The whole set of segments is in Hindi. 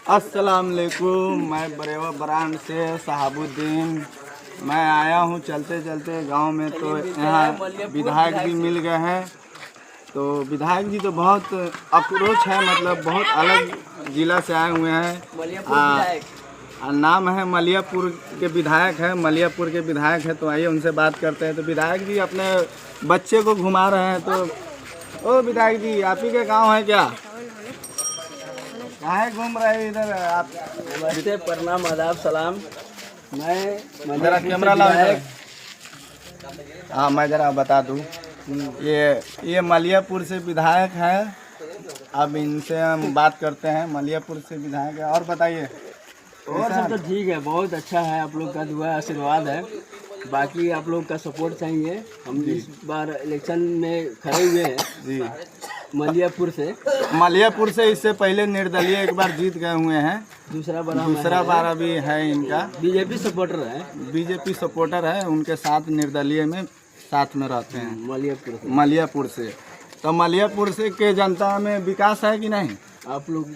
अस्सलाम वालेकुम। मैं बरेवा ब्रांड से शहाबुद्दीन। मैं आया हूँ चलते चलते गांव में, तो यहाँ विधायक जी मिल गए हैं। तो विधायक जी तो बहुत अप्रोच है, मतलब बहुत अलग जिला से आए हुए हैं। नाम है मलियापुर के विधायक है, मलियापुर के विधायक है। तो आइए उनसे बात करते हैं। तो विधायक जी अपने बच्चे को घुमा रहे हैं। तो ओ विधायक जी, आप ही के गाँव है क्या? कहाँ घूम रहे हैं इधर आप? नमस्ते, प्रणाम, आदाब, सलाम। मैं जरा कैमरा ला। हाँ, मैं जरा बता दूँ, ये मलियापुर से विधायक है। अब इनसे हम बात करते हैं। मलियापुर से विधायक है। और बताइए। और सब तो ठीक है, बहुत अच्छा है। आप लोग का दुआ आशीर्वाद है, बाकी आप लोग का सपोर्ट चाहिए। हम इस बार इलेक्शन में खड़े हुए हैं जी। मलियापुर से। इससे पहले निर्दलीय एक बार जीत गए हुए हैं। दूसरा बार अभी है इनका। बीजेपी सपोर्टर है, बीजेपी सपोर्टर है। उनके साथ निर्दलीय में साथ में रहते हैं मलियापुर से। तो मलियापुर से के जनता में विकास है कि नहीं? आप लोग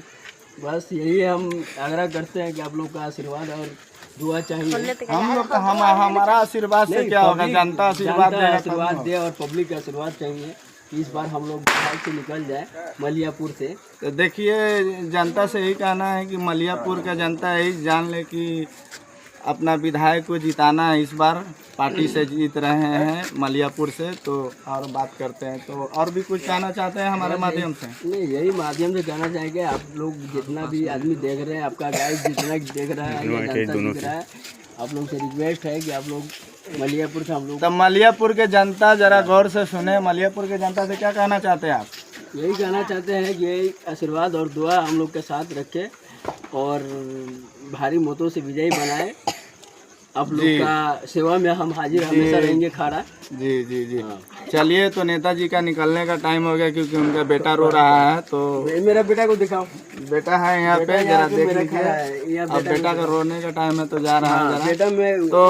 बस यही हम आग्रह करते हैं कि आप लोग का आशीर्वाद और दुआ चाहिए। हम लोग का हमारा आशीर्वाद से क्या होगा? जनता आशीर्वाद दे और पब्लिक का आशीर्वाद चाहिए। इस बार हम लोग बिहार से निकल जाए मलियापुर से। तो देखिए, जनता से यही कहना है कि मलियापुर का जनता यही जान ले कि अपना विधायक को जिताना है। इस बार पार्टी से जीत रहे हैं मलियापुर से। तो और बात करते हैं। तो और भी कुछ कहना चाहते हैं हमारे माध्यम से? नहीं, यही माध्यम से कहना चाहेंगे। आप लोग जितना भी आदमी देख रहे हैं, आपका गाइड जितना देख रहा है, जनता दिख रहा है, आप लोग से रिक्वेस्ट है कि आप लोग मलियापुर से हम लोग। तो मलियापुर के जनता जरा गौर से सुने। मलियापुर के जनता से क्या कहना चाहते हैं आप? यही कहना चाहते हैं कि यही आशीर्वाद और दुआ हम लोग के साथ रखे और भारी मतों से विजयी बनाए। आप लोग का सेवा में हम हाजिर हमेशा रहेंगे खड़ा। जी जी जी। चलिए, तो नेताजी का निकलने का टाइम हो गया, क्योंकि उनका बेटा रो रहा है। तो मेरा बेटा को दिखाओ। बेटा है यहाँ पे, जरा देख लीजिए। अब बेटा का रोने का टाइम है तो जा रहा है जरा। बेटा में तो